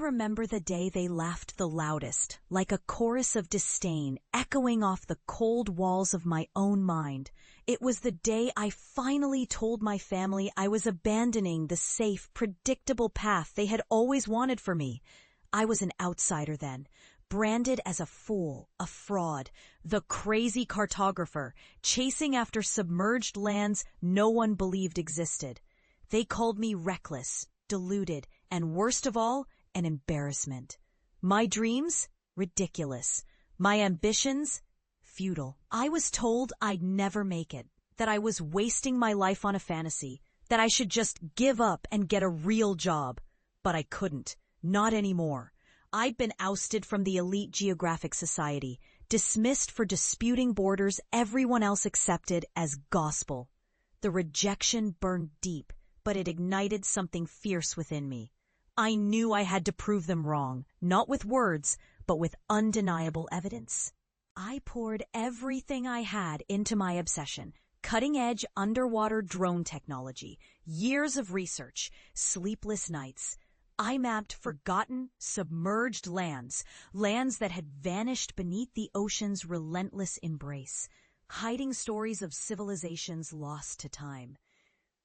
remember the day they laughed the loudest, like a chorus of disdain echoing off the cold walls of my own mind. It was the day I finally told my family I was abandoning the safe, predictable path they had always wanted for me. I was an outsider then, branded as a fool, a fraud, the crazy cartographer, chasing after submerged lands no one believed existed. They called me reckless, deluded, and worst of all, an embarrassment. My dreams? Ridiculous. My ambitions? Futile. I was told I'd never make it, that I was wasting my life on a fantasy, that I should just give up and get a real job. But I couldn't. Not anymore. I'd been ousted from the elite geographic society, dismissed for disputing borders everyone else accepted as gospel. The rejection burned deep, but it ignited something fierce within me. I knew I had to prove them wrong, not with words, but with undeniable evidence. I poured everything I had into my obsession: cutting-edge underwater drone technology, years of research, sleepless nights. I mapped forgotten, submerged lands, lands that had vanished beneath the ocean's relentless embrace, hiding stories of civilizations lost to time.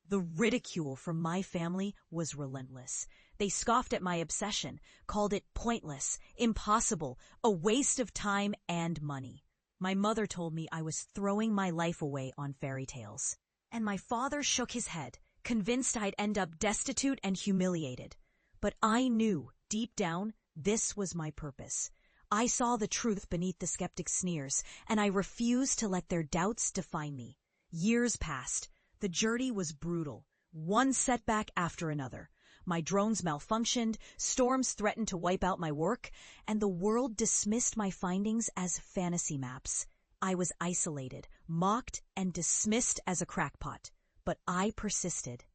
The ridicule from my family was relentless. They scoffed at my obsession, called it pointless, impossible, a waste of time and money. My mother told me I was throwing my life away on fairy tales. And my father shook his head, convinced I'd end up destitute and humiliated. But I knew, deep down, this was my purpose. I saw the truth beneath the skeptics' sneers, and I refused to let their doubts define me. Years passed. The journey was brutal, one setback after another. My drones malfunctioned, storms threatened to wipe out my work, and the world dismissed my findings as fantasy maps. I was isolated, mocked, and dismissed as a crackpot. But I persisted.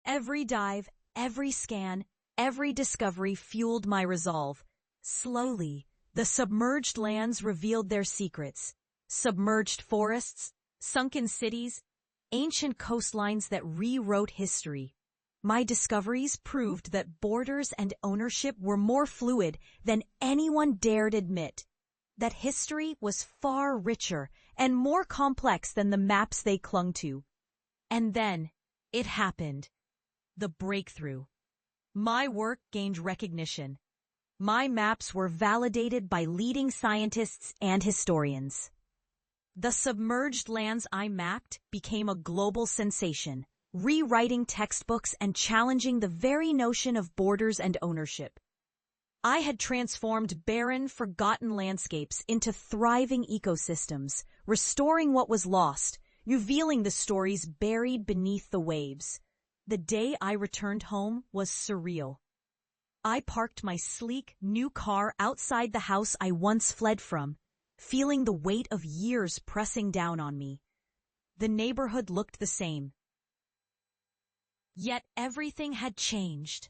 Every dive, every scan, every discovery fueled my resolve. Slowly, the submerged lands revealed their secrets. Submerged forests, sunken cities, ancient coastlines that rewrote history. My discoveries proved that borders and ownership were more fluid than anyone dared admit, that history was far richer and more complex than the maps they clung to. And then, it happened. The breakthrough. My work gained recognition. My maps were validated by leading scientists and historians. The submerged lands I mapped became a global sensation, rewriting textbooks and challenging the very notion of borders and ownership. I had transformed barren, forgotten landscapes into thriving ecosystems, restoring what was lost, revealing the stories buried beneath the waves. The day I returned home was surreal. I parked my sleek, new car outside the house I once fled from, feeling the weight of years pressing down on me. The neighborhood looked the same. Yet everything had changed.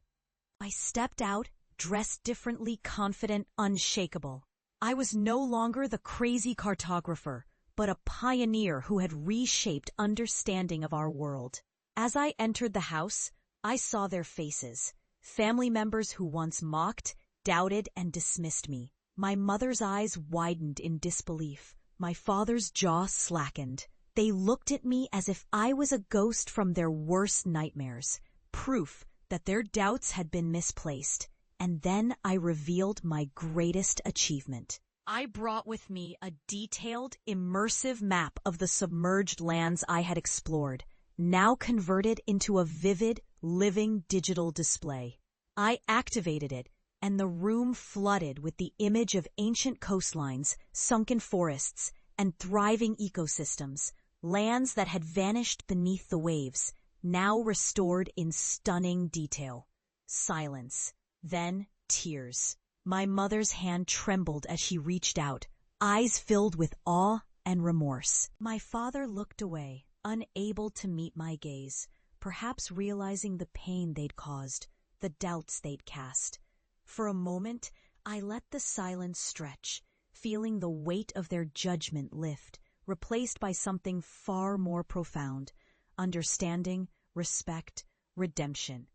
I stepped out, dressed differently, confident, unshakable. I was no longer the crazy cartographer, but a pioneer who had reshaped understanding of our world. As I entered the house, I saw their faces, family members who once mocked, doubted, and dismissed me. My mother's eyes widened in disbelief. My father's jaw slackened. They looked at me as if I was a ghost from their worst nightmares, proof that their doubts had been misplaced. And then I revealed my greatest achievement. I brought with me a detailed, immersive map of the submerged lands I had explored, now converted into a vivid, living digital display. I activated it, and the room flooded with the image of ancient coastlines, sunken forests, and thriving ecosystems, lands that had vanished beneath the waves, now restored in stunning detail. Silence, then tears. My mother's hand trembled as she reached out, eyes filled with awe and remorse. My father looked away, unable to meet my gaze, perhaps realizing the pain they'd caused, the doubts they'd cast. For a moment, I let the silence stretch, feeling the weight of their judgment lift, replaced by something far more profound: understanding, respect, redemption.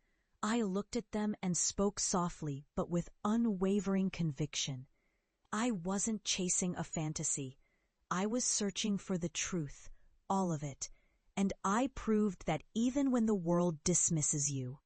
I looked at them and spoke softly but with unwavering conviction. I wasn't chasing a fantasy. I was searching for the truth, all of it, and I proved that even when the world dismisses you,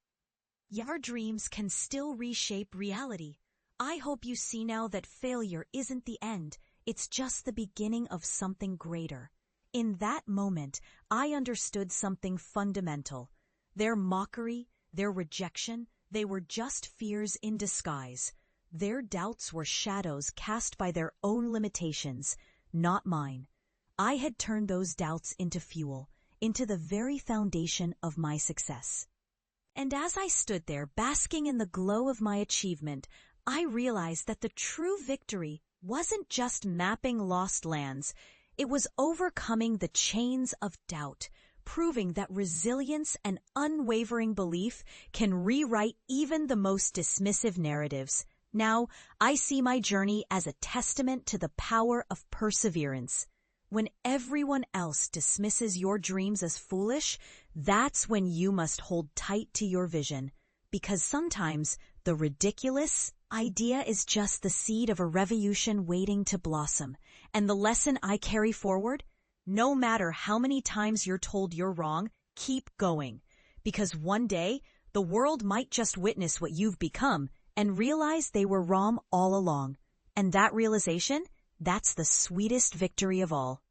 your dreams can still reshape reality. I hope you see now that failure isn't the end, it's just the beginning of something greater. In that moment, I understood something fundamental. Their mockery, their rejection, they were just fears in disguise. Their doubts were shadows cast by their own limitations, not mine. I had turned those doubts into fuel, into the very foundation of my success. And as I stood there, basking in the glow of my achievement, I realized that the true victory wasn't just mapping lost lands. It was overcoming the chains of doubt, proving that resilience and unwavering belief can rewrite even the most dismissive narratives. Now, I see my journey as a testament to the power of perseverance. When everyone else dismisses your dreams as foolish, that's when you must hold tight to your vision. Because sometimes the ridiculous idea is just the seed of a revolution waiting to blossom. And the lesson I carry forward? No matter how many times you're told you're wrong, keep going. Because one day, the world might just witness what you've become and realize they were wrong all along. And that realization, that's the sweetest victory of all.